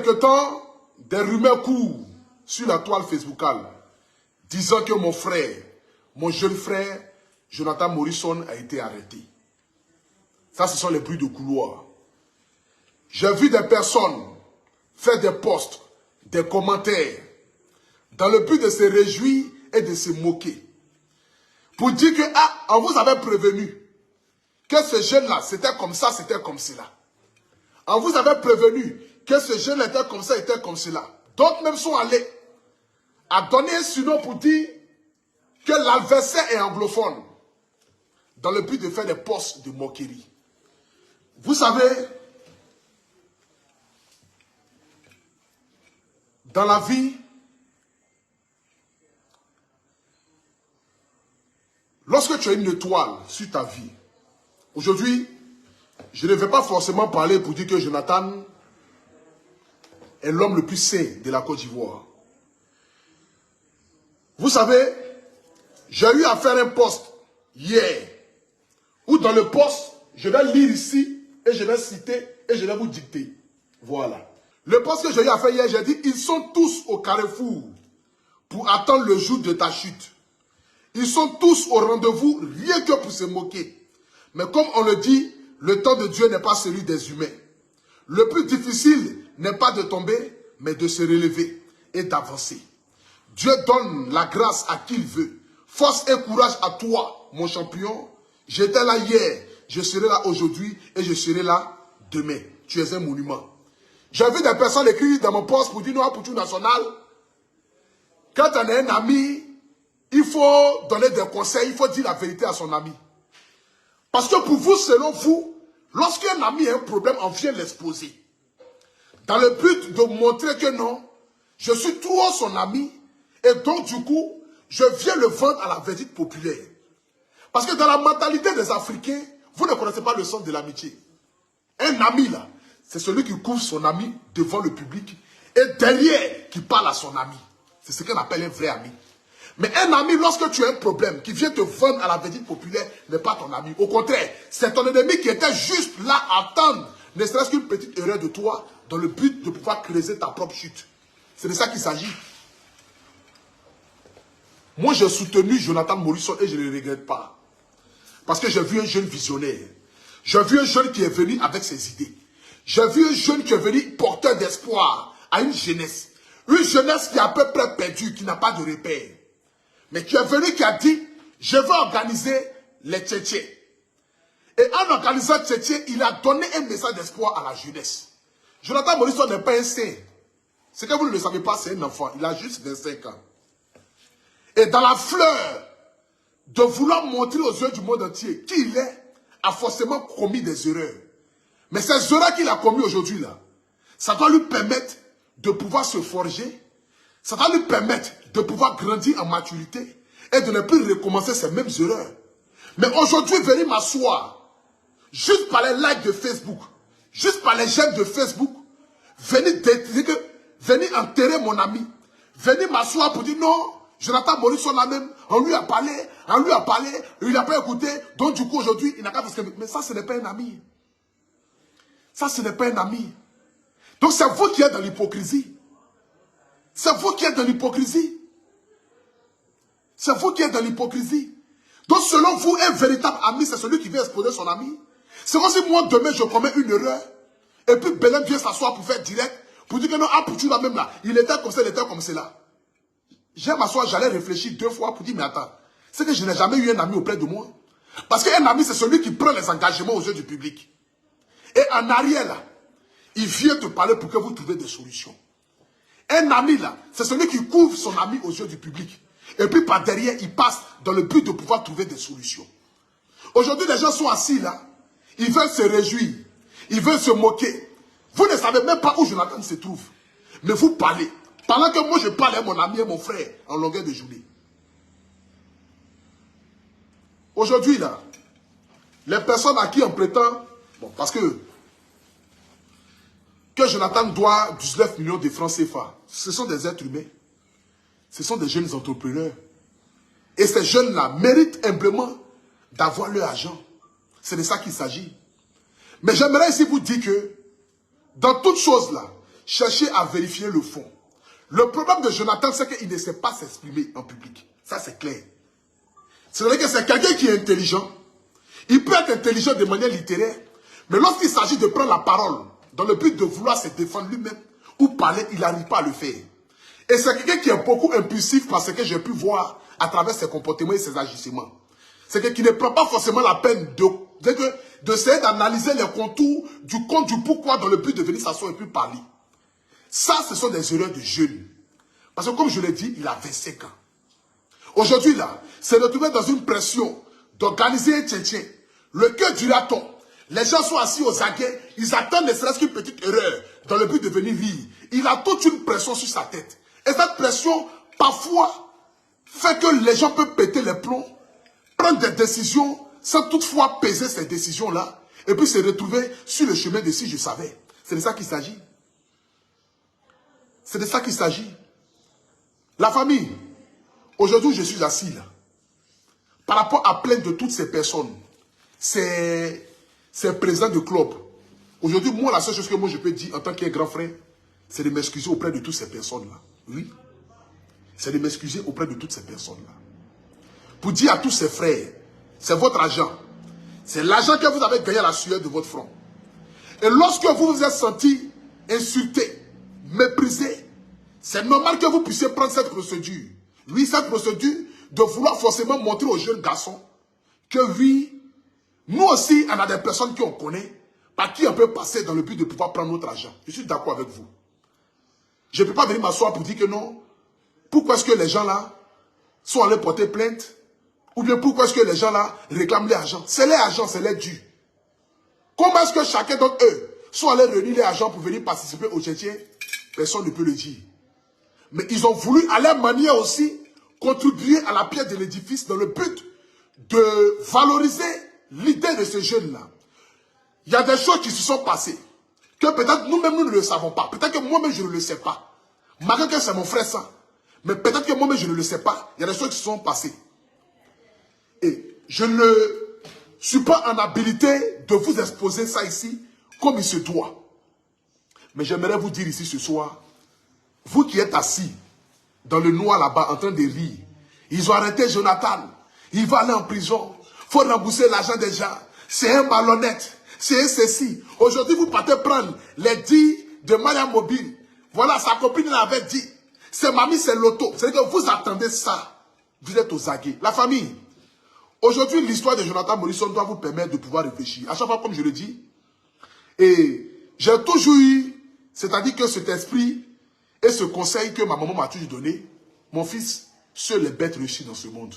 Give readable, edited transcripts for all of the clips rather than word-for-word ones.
quelque temps, des rumeurs courent sur la toile facebookale, disant que mon frère, mon jeune frère, Jonathan Morrison, a été arrêté. Ça, ce sont les bruits de couloir. J'ai vu des personnes faire des posts, des commentaires, dans le but de se réjouir et de se moquer. Pour dire que, ah, on vous avait prévenu que ce jeune-là, c'était comme ça, c'était comme cela. On vous avait prévenu que ce jeune était comme ça, était comme cela. D'autres même sont allés à donner un surnom pour dire que l'adversaire est anglophone, dans le but de faire des posts de moquerie. Vous savez, dans la vie, lorsque tu as une étoile sur ta vie, aujourd'hui, je ne vais pas forcément parler pour dire que Jonathan est l'homme le plus sain de la Côte d'Ivoire. Vous savez, j'ai eu à faire un post hier, où dans le post, je vais lire ici, et je vais citer, et je vais vous dicter. Voilà. Le post que j'ai eu à faire hier, j'ai dit, ils sont tous au carrefour pour attendre le jour de ta chute. Ils sont tous au rendez-vous, rien que pour se moquer. Mais comme on le dit, le temps de Dieu n'est pas celui des humains. Le plus difficile n'est pas de tomber, mais de se relever et d'avancer. Dieu donne la grâce à qui il veut. Force et courage à toi, mon champion. J'étais là hier, je serai là aujourd'hui et je serai là demain. Tu es un monument. J'ai vu des personnes écrire dans mon poste pour dire non, pour tout national. Quand on est un ami, il faut donner des conseils, il faut dire la vérité à son ami. Parce que pour vous, selon vous, lorsqu'un ami a un problème, on vient l'exposer. Dans le but de montrer que non, je suis trop son ami, et donc du coup, je viens le vendre à la verdict populaire. Parce que dans la mentalité des Africains, vous ne connaissez pas le sens de l'amitié. Un ami là, c'est celui qui couvre son ami devant le public, et derrière, qui parle à son ami. C'est ce qu'on appelle un vrai ami. Mais un ami, lorsque tu as un problème, qui vient te vendre à la verdict populaire, n'est pas ton ami. Au contraire, c'est ton ennemi qui était juste là à attendre, ne serait-ce qu'une petite erreur de toi, dans le but de pouvoir creuser ta propre chute. C'est de ça qu'il s'agit. Moi, j'ai soutenu Jonathan Morrison et je ne le regrette pas. Parce que j'ai vu un jeune visionnaire. J'ai vu un jeune qui est venu avec ses idées. J'ai vu un jeune qui est venu porteur d'espoir à une jeunesse. Une jeunesse qui est à peu près perdue, qui n'a pas de repère. Mais qui est venu, qui a dit, je vais organiser les Tchétchés. Et en organisant Tchétchés, il a donné un message d'espoir à la jeunesse. Jonathan Morrison n'est pas un saint. Ce que vous ne le savez pas, c'est un enfant. Il a juste 25 ans. Et dans la fleur de vouloir montrer aux yeux du monde entier qui il est, a forcément commis des erreurs. Mais ces erreurs qu'il a commises aujourd'hui là, ça doit lui permettre de pouvoir se forger, ça doit lui permettre de pouvoir grandir en maturité et de ne plus recommencer ces mêmes erreurs. Mais aujourd'hui, venir m'asseoir, juste par les likes de Facebook, juste par les j'aime de Facebook, venir enterrer mon ami, venir m'asseoir pour dire non, Jonathan Morrison là même, on lui a parlé, il n'a pas écouté, donc du coup aujourd'hui, il n'a qu'à faire. Mais ça, ce n'est pas un ami. Ça, ce n'est pas un ami. Donc c'est vous qui êtes dans l'hypocrisie. C'est vous qui êtes dans l'hypocrisie. C'est vous qui êtes dans l'hypocrisie. Donc selon vous, un véritable ami, c'est celui qui vient exposer son ami. C'est comme si moi, demain, je commets une erreur, et puis Belém vient s'asseoir pour faire direct, pour dire que non, ah, pour tu là même là, il était comme ça, il était comme cela. J'ai m'asseoir, j'allais réfléchir 2 fois pour dire, mais attends, c'est que je n'ai jamais eu un ami auprès de moi. Parce qu'un ami, c'est celui qui prend les engagements aux yeux du public. Et en arrière, là, il vient te parler pour que vous trouviez des solutions. Un ami, là, c'est celui qui couvre son ami aux yeux du public. Et puis par derrière, il passe dans le but de pouvoir trouver des solutions. Aujourd'hui, les gens sont assis là, ils veulent se réjouir, ils veulent se moquer. Vous ne savez même pas où Jonathan se trouve. Mais vous parlez. Pendant que moi je parle à mon ami et mon frère en longueur de journée. Aujourd'hui là, les personnes à qui on prétend, bon, parce que Jonathan doit 19 millions de francs CFA, ce sont des êtres humains. Ce sont des jeunes entrepreneurs. Et ces jeunes-là méritent humblement d'avoir leur argent. C'est de ça qu'il s'agit. Mais j'aimerais ici vous dire que, dans toutes choses là, cherchez à vérifier le fond. Le problème de Jonathan, c'est qu'il ne sait pas s'exprimer en public. Ça, c'est clair. C'est-à-dire que c'est quelqu'un qui est intelligent. Il peut être intelligent de manière littéraire, mais lorsqu'il s'agit de prendre la parole dans le but de vouloir se défendre lui-même ou parler, il n'arrive pas à le faire. Et c'est quelqu'un qui est beaucoup impulsif parce que j'ai pu voir à travers ses comportements et ses agissements. C'est quelqu'un qui ne prend pas forcément la peine d'essayer d'analyser les contours du compte du pourquoi dans le but de venir s'asseoir et puis parler. Ça, ce sont des erreurs de jeunes. Parce que comme je l'ai dit, il a 25 ans. Aujourd'hui, là, c'est retrouvé dans une pression d'organiser un tchètchèn. Le cœur du raton. Les gens sont assis aux aguets, ils attendent ne serait-ce qu'une petite erreur dans le but de venir rire. Il a toute une pression sur sa tête. Et cette pression, parfois, fait que les gens peuvent péter les plombs, prendre des décisions sans toutefois peser ces décisions-là, et puis se retrouver sur le chemin de si je savais. C'est de ça qu'il s'agit. C'est de ça qu'il s'agit. La famille, aujourd'hui je suis assis là. Par rapport à plein de toutes ces personnes, ces présidents de club. Aujourd'hui, moi, la seule chose que moi je peux dire en tant qu'un grand frère, c'est de m'excuser auprès de toutes ces personnes-là. Oui. C'est de m'excuser auprès de toutes ces personnes-là. Pour dire à tous ces frères, c'est votre argent. C'est l'argent que vous avez gagné à la sueur de votre front. Et lorsque vous vous êtes senti insulté, méprisé, c'est normal que vous puissiez prendre cette procédure. Oui, cette procédure de vouloir forcément montrer aux jeunes garçons que oui, nous aussi, on a des personnes qu'on connaît, par qui on peut passer dans le but de pouvoir prendre notre argent. Je suis d'accord avec vous. Je ne peux pas venir m'asseoir pour dire que non. Pourquoi est-ce que les gens là sont allés porter plainte? Ou bien pourquoi est-ce que les gens là réclament l'argent? C'est leur argent, c'est leur dû. Comment est-ce que chacun d'entre eux sont allés réunir l'argent pour venir participer au Tchétchèn? Personne ne peut le dire. Mais ils ont voulu, à leur manière aussi, contribuer à la pierre de l'édifice dans le but de valoriser l'idée de ces jeunes-là. Il y a des choses qui se sont passées, que peut-être nous-mêmes nous ne le savons pas. Peut-être que moi-même je ne le sais pas. Malgré que c'est mon frère ça. Mais peut-être que moi-même je ne le sais pas. Il y a des choses qui se sont passées. Et je ne suis pas en habilité de vous exposer ça ici comme il se doit. Mais j'aimerais vous dire ici ce soir, vous qui êtes assis dans le noir là-bas en train de rire, ils ont arrêté Jonathan, il va aller en prison, il faut rembourser l'argent des gens, c'est un malhonnête, c'est un ceci. Aujourd'hui vous partez prendre les 10 de Maya Mobile, voilà sa copine l'avait dit, c'est mamie, c'est l'auto, c'est-à-dire que vous attendez ça, vous êtes aux aguets. La famille, aujourd'hui l'histoire de Jonathan Morrison doit vous permettre de pouvoir réfléchir, à chaque fois comme je le dis, et j'ai toujours eu, c'est-à-dire que cet esprit et ce conseil que ma maman m'a toujours donné, mon fils, seules les bêtes réussissent dans ce monde.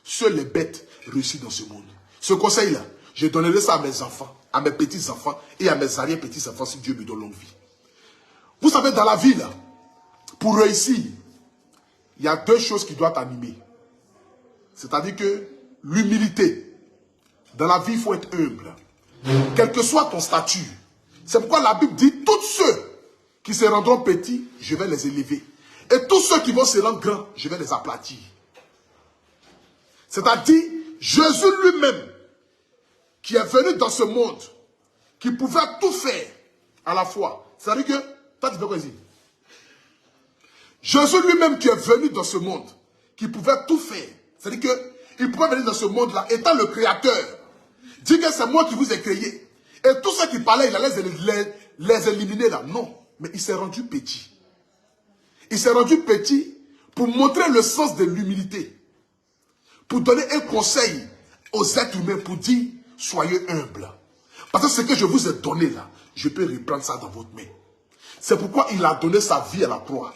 Seules les bêtes réussissent dans ce monde. Ce conseil-là, je donnerai ça à mes enfants, à mes petits-enfants et à mes arrière-petits-enfants si Dieu me donne longue vie. Vous savez, dans la vie, là, pour réussir, il y a deux choses qui doivent animer. C'est-à-dire que l'humilité. Dans la vie, il faut être humble. Quel que soit ton statut. C'est pourquoi la Bible dit, tous ceux qui se rendront petits, je vais les élever. Et tous ceux qui vont se rendre grands, je vais les aplatir. C'est-à-dire, Jésus lui-même, qui est venu dans ce monde, qui pouvait tout faire à la fois. C'est-à-dire que, toi tu fais quoi ici? Jésus lui-même qui est venu dans ce monde, qui pouvait tout faire. C'est-à-dire qu'il pouvait venir dans ce monde-là, étant le créateur. Dire que c'est moi qui vous ai créé. Et tous ceux qui parlaient, il allait les éliminer là. Non. Mais il s'est rendu petit. Il s'est rendu petit pour montrer le sens de l'humilité. Pour donner un conseil aux êtres humains pour dire, soyez humbles. Parce que ce que je vous ai donné là, je peux reprendre ça dans votre main. C'est pourquoi il a donné sa vie à la croix.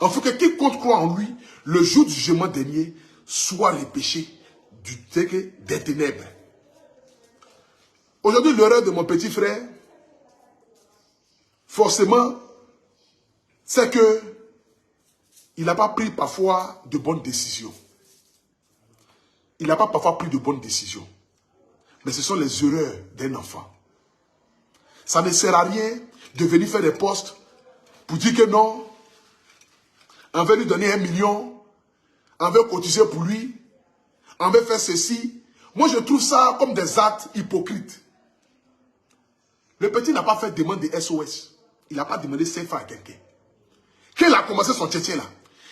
Il faut que quiconque croit en lui, le jour du jugement dernier, soit repêché des ténèbres. Aujourd'hui, l'erreur de mon petit frère, forcément, c'est que il n'a pas pris parfois de bonnes décisions. Il n'a pas parfois pris de bonnes décisions. Mais ce sont les erreurs d'un enfant. Ça ne sert à rien de venir faire des postes pour dire que non, on veut lui donner 1 million, on veut cotiser pour lui, on veut faire ceci. Moi, je trouve ça comme des actes hypocrites. Le petit n'a pas fait demande de SOS. il n'a pas demandé 5 francs à quelqu'un. Quand il a commencé son tchétchène là,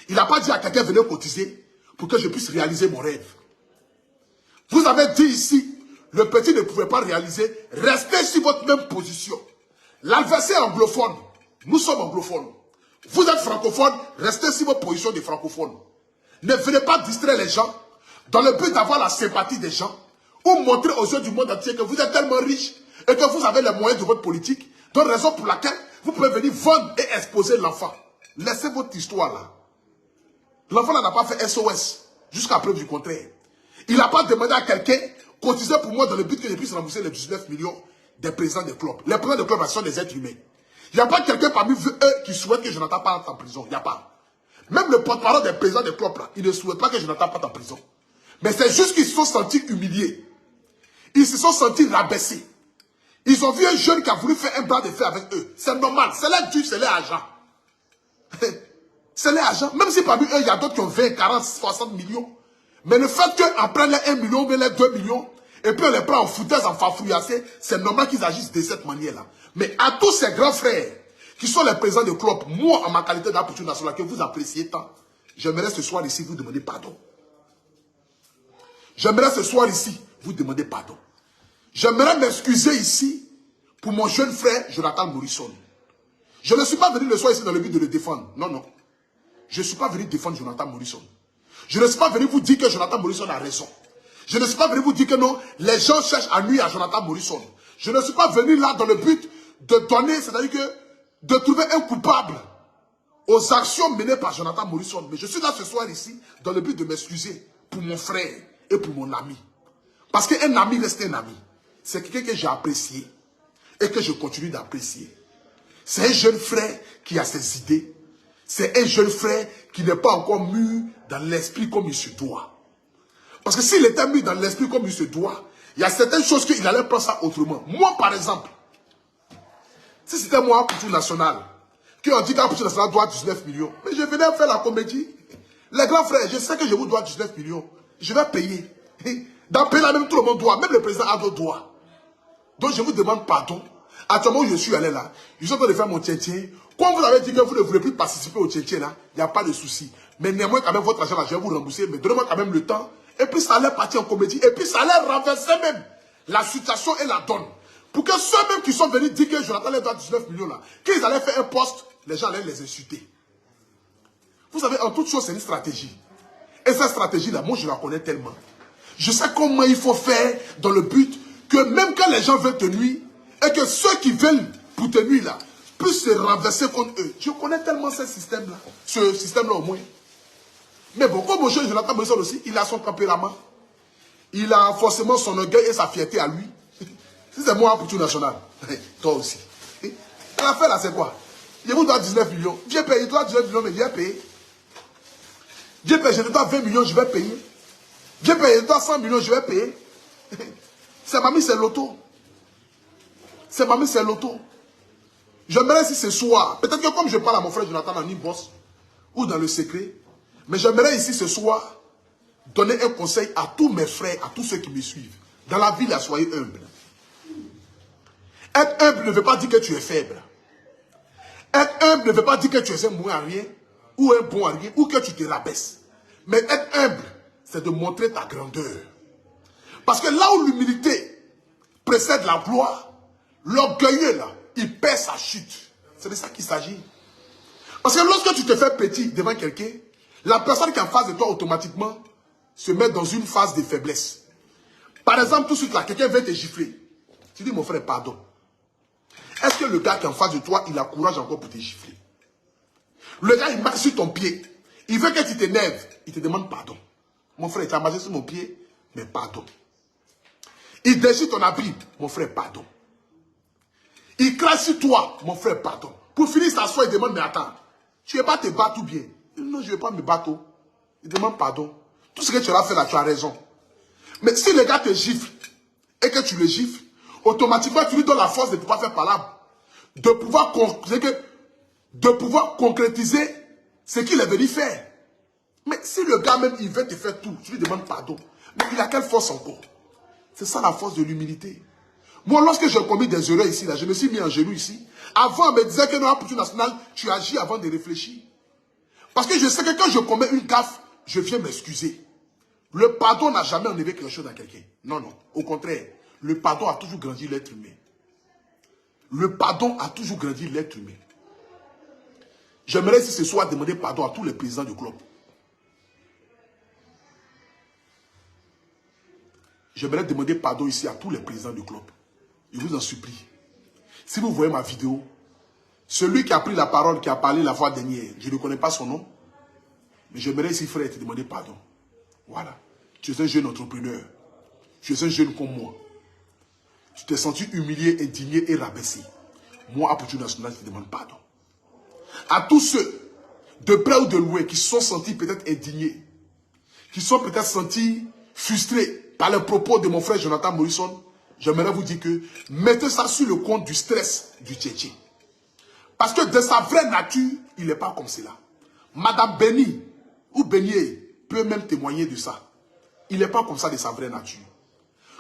il n'a pas dit à quelqu'un venez cotiser pour que je puisse réaliser mon rêve. Vous avez dit ici, le petit ne pouvait pas réaliser, restez sur votre même position. L'adversaire anglophone, nous sommes anglophones. Vous êtes francophones, restez sur votre position de francophones. Ne venez pas distraire les gens dans le but d'avoir la sympathie des gens ou montrer aux yeux du monde entier que vous êtes tellement riche et que vous avez les moyens de votre politique, donc raison pour laquelle vous pouvez venir vendre et exposer l'enfant. Laissez votre histoire là. L'enfant n'a pas fait SOS jusqu'à preuve du contraire. Il n'a pas demandé à quelqu'un cotiser pour moi dans le but que je puisse rembourser les 19 millions des présidents des clubs. Les présidents des clubs sont des êtres humains. Il n'y a pas quelqu'un parmi eux qui souhaite que Jonathan parte en prison. Il n'y a pas. Même le porte-parole des présidents des clubs, là, il ne souhaite pas que Jonathan parte en prison. Mais c'est juste qu'ils se sont sentis humiliés. Ils se sont sentis rabaissés. Ils ont vu un jeune qui a voulu faire un bras de fer avec eux. C'est normal. C'est les durs, c'est les agents. C'est les agents. Même si parmi eux, il y a d'autres qui ont 20, 40, 60 millions. Mais le fait qu'on prenne les 1 million ou les 2 millions, et puis on les prend en foutaise, en farfouillassé, c'est normal qu'ils agissent de cette manière-là. Mais à tous ces grands frères, qui sont les présidents de club, moi, en ma qualité d'apôtre national, que vous appréciez tant, j'aimerais ce soir ici vous demander pardon. J'aimerais ce soir ici vous demander pardon. J'aimerais m'excuser ici pour mon jeune frère Jonathan Morrison. Je ne suis pas venu le soir ici dans le but de le défendre. Non, non. Je ne suis pas venu défendre Jonathan Morrison. Je ne suis pas venu vous dire que Jonathan Morrison a raison. Je ne suis pas venu vous dire que non, les gens cherchent à nuire à Jonathan Morrison. Je ne suis pas venu là dans le but de donner, c'est-à-dire que de trouver un coupable aux actions menées par Jonathan Morrison. Mais je suis là ce soir ici dans le but de m'excuser pour mon frère et pour mon ami. Parce qu'un ami reste un ami. C'est quelqu'un que j'ai apprécié et que je continue d'apprécier. C'est un jeune frère qui a ses idées. C'est un jeune frère qui n'est pas encore mûr dans l'esprit comme il se doit. Parce que s'il était mûr dans l'esprit comme il se doit, il y a certaines choses qu'il allait prendre ça autrement. Moi, par exemple, si c'était moi, Apôtre national, qui ont dit qu'Apôtre national doit 19 millions, mais je venais faire la comédie. Les grands frères, je sais que je vous dois 19 millions. Je vais payer. Dans le pays là, même tout le monde doit. Même le président Ado doit. Donc je vous demande pardon. Actuellement où je suis allé là, je suis en train de faire mon tien-tien. Comme vous avez dit que vous ne voulez plus participer au tien-tien là, il n'y a pas de souci. Mais néanmoins, quand même, votre argent là, je vais vous rembourser. Mais donnez-moi quand même le temps. Et puis ça allait partir en comédie. Et puis ça allait renverser même la situation et la donne. Pour que ceux-mêmes qui sont venus dire que Jonathan les doit 19 millions là, qu'ils allaient faire un poste, les gens allaient les insulter. Vous savez, en toute chose, c'est une stratégie. Et cette stratégie-là, moi, je la connais tellement. Je sais comment il faut faire dans le but que même quand les gens veulent te nuire, et que ceux qui veulent pour te nuire là, puissent se renverser contre eux. Je connais tellement ce système-là. Ce système-là au moins. Mais bon, comme mon cher Jonathan Morrison aussi, il a son tempérament. Il a forcément son orgueil et sa fierté à lui. Si c'est moi pour tout national, toi aussi. L'affaire là, c'est quoi? Je vous dois 19 millions. Dieu paye, il doit 19 millions, mais Dieu paye. Dieu paye, je te dois 20 millions, je vais payer. Dieu paye, je dois 100 millions, je vais payer. C'est mamie, c'est l'auto. C'est mamie, c'est l'auto. J'aimerais ici ce soir, peut-être que comme je parle à mon frère Jonathan en boss ou dans le secret, mais j'aimerais ici ce soir donner un conseil à tous mes frères, à tous ceux qui me suivent. Dans la vie, là, soyez humbles. Être humble ne veut pas dire que tu es faible. Être humble ne veut pas dire que tu es un mauvais à rien, ou un bon à rien, ou que tu te rabaisses. Mais être humble, c'est de montrer ta grandeur. Parce que là où l'humilité précède la gloire, l'orgueilleux là, il perd sa chute. C'est de ça qu'il s'agit. Parce que lorsque tu te fais petit devant quelqu'un, la personne qui est en face de toi automatiquement se met dans une phase de faiblesse. Par exemple, tout de suite là, quelqu'un vient te gifler. Tu dis, mon frère, pardon. Est-ce que le gars qui est en face de toi, il a courage encore pour te gifler? Le gars, il marche sur ton pied. Il veut que tu t'énerves. Il te demande pardon. Mon frère, tu as marché sur mon pied, mais pardon. Il déchire ton habit. Mon frère, pardon. Il crache sur toi. Mon frère, pardon. Pour finir, il s'assoit et demande, mais attends, tu ne veux pas te battre ou bien? Non, je ne veux pas me battre. Il demande pardon. Tout ce que tu as fait là, tu as raison. Mais si le gars te gifle et que tu le gifles, automatiquement, tu lui donnes la force de pouvoir faire parler, de pouvoir concrétiser ce qu'il est venu faire. Mais si le gars même, il veut te faire tout, tu lui demandes pardon. Mais il a quelle force encore? C'est ça la force de l'humilité. Moi, lorsque j'ai commis des erreurs ici, là, je me suis mis en genoux ici. Avant, on me disait que dans la politique nationale, tu agis avant de réfléchir. Parce que je sais que quand je commets une gaffe, je viens m'excuser. Le pardon n'a jamais enlevé quelque chose à quelqu'un. Non, non. Au contraire, le pardon a toujours grandi l'être humain. Le pardon a toujours grandi l'être humain. J'aimerais ici ce soir demander pardon à tous les présidents du club. J'aimerais demander pardon ici à tous les présidents du club. Je vous en supplie. Si vous voyez ma vidéo, celui qui a pris la parole, qui a parlé la fois dernière, je ne connais pas son nom, mais j'aimerais ici, frère, te demander pardon. Voilà. Tu es un jeune entrepreneur. Tu es un jeune comme moi. Tu t'es senti humilié, indigné et rabaissé. Moi, à Politique Nationale, je te demande pardon. À tous ceux, de près ou de loin, qui se sont sentis peut-être indignés, qui sont peut-être sentis frustrés par les propos de mon frère Jonathan Morrison, j'aimerais vous dire que mettez ça sur le compte du stress du Tchétché. Parce que de sa vraie nature, il n'est pas comme cela. Madame Béni ou Beignet peut même témoigner de ça. Il n'est pas comme ça de sa vraie nature.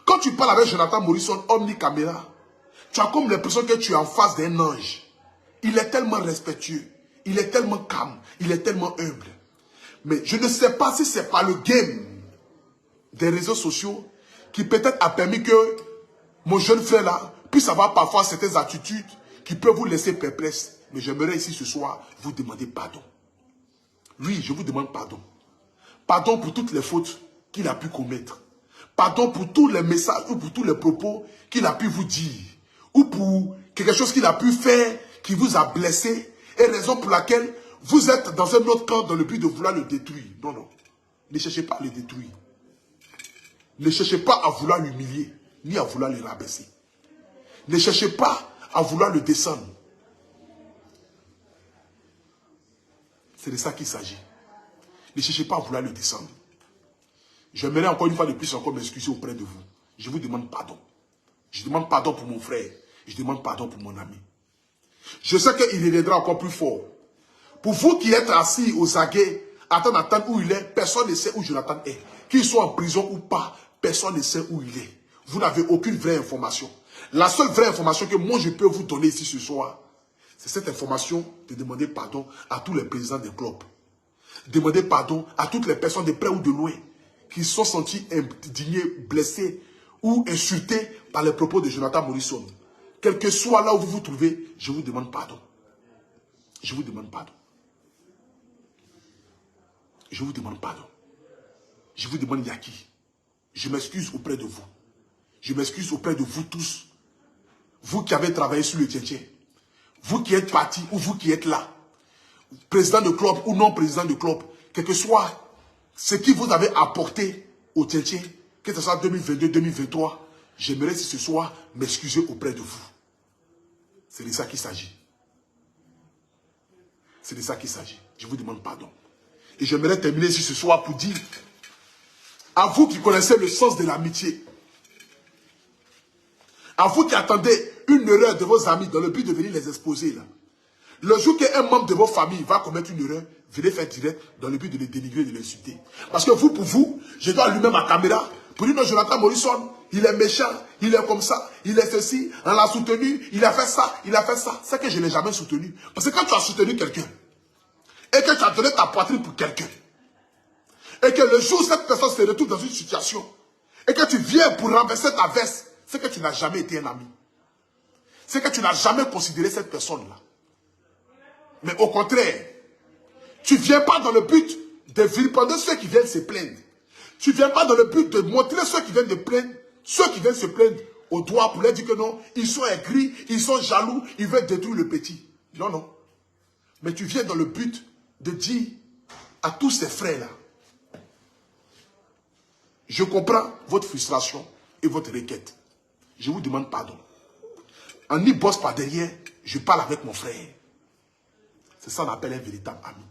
Quand tu parles avec Jonathan Morrison, omnicaméra, tu as comme l'impression que tu es en face d'un ange. Il est tellement respectueux, il est tellement calme, il est tellement humble. Mais je ne sais pas si c'est pas le game des réseaux sociaux qui peut-être a permis que mon jeune frère là puisse avoir parfois certaines attitudes qui peuvent vous laisser perplexe. Mais j'aimerais ici ce soir vous demander pardon. Oui, je vous demande pardon. Pardon pour toutes les fautes qu'il a pu commettre. Pardon pour tous les messages ou pour tous les propos qu'il a pu vous dire. Ou pour quelque chose qu'il a pu faire qui vous a blessé. Et raison pour laquelle vous êtes dans un autre camp dans le but de vouloir le détruire. Non, non. Ne cherchez pas à le détruire. Ne cherchez pas à vouloir l'humilier, ni à vouloir le rabaisser. Ne cherchez pas à vouloir le descendre. C'est de ça qu'il s'agit. Ne cherchez pas à vouloir le descendre. J'aimerais encore une fois de plus encore m'excuser auprès de vous. Je vous demande pardon. Je demande pardon pour mon frère. Je demande pardon pour mon ami. Je sais qu'il reviendra encore plus fort. Pour vous qui êtes assis aux aguets, attendre où il est, personne ne sait où Jonathan est. Qu'il soit en prison ou pas, personne ne sait où il est. Vous n'avez aucune vraie information. La seule vraie information que moi je peux vous donner ici ce soir, c'est cette information de demander pardon à tous les présidents des clubs. Demander pardon à toutes les personnes de près ou de loin qui se sont sentis indignés, blessés ou insultés par les propos de Jonathan Morrison. Quel que soit là où vous vous trouvez, je vous demande pardon. Je vous demande pardon. Je vous demande pardon. Je vous demande Yaki. Je m'excuse auprès de vous. Je m'excuse auprès de vous tous. Vous qui avez travaillé sur le Tchétché. Vous qui êtes partis ou vous qui êtes là. Président de club ou non président de club. Quel que soit ce qui vous avez apporté au Tchétché, que ce soit 2022-2023, j'aimerais ce soir m'excuser auprès de vous. C'est de ça qu'il s'agit. C'est de ça qu'il s'agit. Je vous demande pardon. Et j'aimerais terminer ici ce soir pour dire à vous qui connaissez le sens de l'amitié, à vous qui attendez une erreur de vos amis dans le but de venir les exposer là. Le jour qu'un membre de vos familles va commettre une erreur, venez faire direct dans le but de les dénigrer, de les insulter. Parce que vous, pour vous, je dois allumer ma caméra pour dire non, Jonathan Morrison, il est méchant, il est comme ça, il est ceci, on l'a soutenu, il a fait ça, il a fait ça. C'est que je ne l'ai jamais soutenu. Parce que quand tu as soutenu quelqu'un, et que tu as donné ta poitrine pour quelqu'un, et que le jour où cette personne se retrouve dans une situation, et que tu viens pour renverser ta veste, c'est que tu n'as jamais été un ami. C'est que tu n'as jamais considéré cette personne-là. Mais au contraire, tu ne viens pas dans le but de vilipender ceux qui viennent se plaindre. Tu ne viens pas dans le but de montrer ceux qui viennent de plaindre, ceux qui viennent se plaindre au doigt pour leur dire que non, ils sont aigris, ils sont jaloux, ils veulent détruire le petit. Non, non. Mais tu viens dans le but de dire à tous ces frères-là, je comprends votre frustration et votre requête. Je vous demande pardon. En n'y bosse pas derrière, je parle avec mon frère. C'est ça qu'on appelle un véritable ami.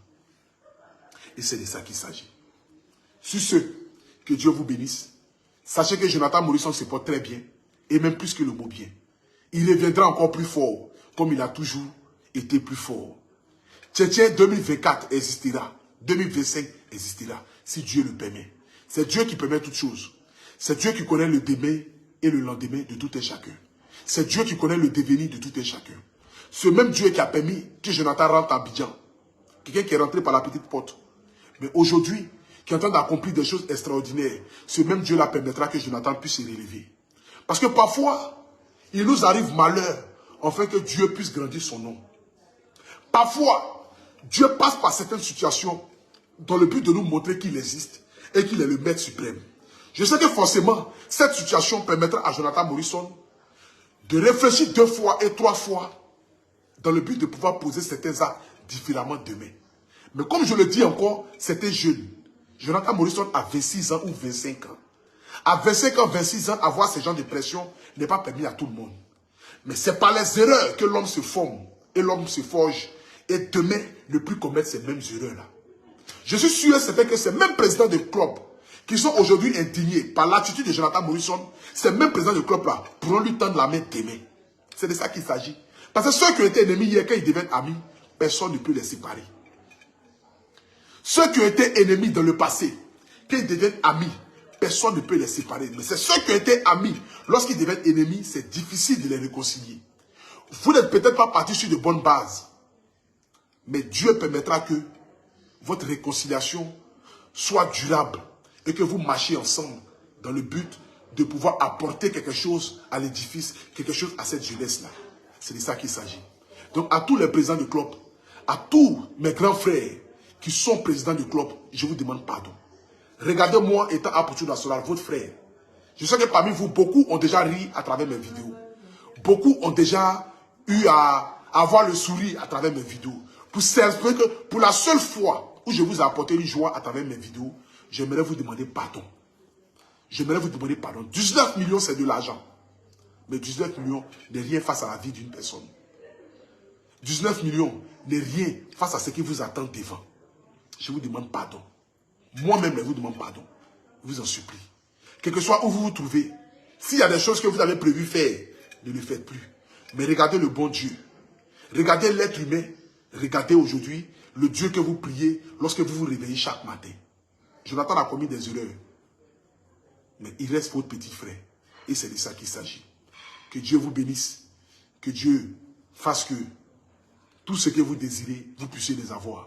Et c'est de ça qu'il s'agit. Sur ce, que Dieu vous bénisse. Sachez que Jonathan Morrison se porte très bien. Et même plus que le mot bien. Il reviendra encore plus fort. Comme il a toujours été plus fort. Tchétché 2024 existera. 2025 existera. Si Dieu le permet. C'est Dieu qui permet toutes choses. C'est Dieu qui connaît le demain et le lendemain de tout un chacun. C'est Dieu qui connaît le devenir de tout un chacun. Ce même Dieu qui a permis que Jonathan rentre à Abidjan. Quelqu'un qui est rentré par la petite porte. Mais aujourd'hui, qui est en train d'accomplir des choses extraordinaires, ce même Dieu-là permettra que Jonathan puisse se relever. Parce que parfois, il nous arrive malheur, afin que Dieu puisse grandir son nom. Parfois, Dieu passe par certaines situations dans le but de nous montrer qu'il existe et qu'il est le maître suprême. Je sais que forcément, cette situation permettra à Jonathan Morrison de réfléchir 2 fois et 3 fois dans le but de pouvoir poser certains actes différemment demain. Mais comme je le dis encore, c'était jeune. Jonathan Morrison a 26 ans ou 25 ans. À 25 ans, 26 ans, avoir ce genre de pression n'est pas permis à tout le monde. Mais c'est par les erreurs que l'homme se forme et l'homme se forge. Et demain, ne plus commettre ces mêmes erreurs-là. Je suis sûr et certain que ces mêmes présidents de clubs qui sont aujourd'hui indignés par l'attitude de Jonathan Morrison, ces mêmes présidents de clubs-là pourront lui tendre la main demain. C'est de ça qu'il s'agit. Parce que ceux qui ont été ennemis hier, quand ils deviennent amis, personne ne peut les séparer. Ceux qui ont été ennemis dans le passé, quand ils deviennent amis, personne ne peut les séparer. Mais c'est ceux qui ont été amis, lorsqu'ils deviennent ennemis, c'est difficile de les réconcilier. Vous n'êtes peut-être pas partis sur de bonnes bases. Mais Dieu permettra que votre réconciliation soit durable et que vous marchiez ensemble dans le but de pouvoir apporter quelque chose à l'édifice, quelque chose à cette jeunesse-là. C'est de ça qu'il s'agit. Donc à tous les présidents du club, à tous mes grands frères qui sont présidents du club, je vous demande pardon. Regardez-moi étant Apôtre National, votre frère. Je sais que parmi vous, beaucoup ont déjà ri à travers mes vidéos. Beaucoup ont déjà eu à avoir le sourire à travers mes vidéos. Pour la seule fois où je vous ai apporté une joie à travers mes vidéos, j'aimerais vous demander pardon. J'aimerais vous demander pardon. 19 millions, c'est de l'argent. Mais 19 millions n'est rien face à la vie d'une personne. 19 millions n'est rien face à ce qui vous attend devant. Je vous demande pardon. Moi-même, je vous demande pardon. Je vous en supplie. Quel que soit où vous vous trouvez, s'il y a des choses que vous avez prévu faire, ne le faites plus. Mais regardez le bon Dieu. Regardez l'être humain. Regardez aujourd'hui le Dieu que vous priez lorsque vous vous réveillez chaque matin. Jonathan a commis des erreurs. Mais il reste votre petit frère. Et c'est de ça qu'il s'agit. Que Dieu vous bénisse. Que Dieu fasse que tout ce que vous désirez, vous puissiez les avoir.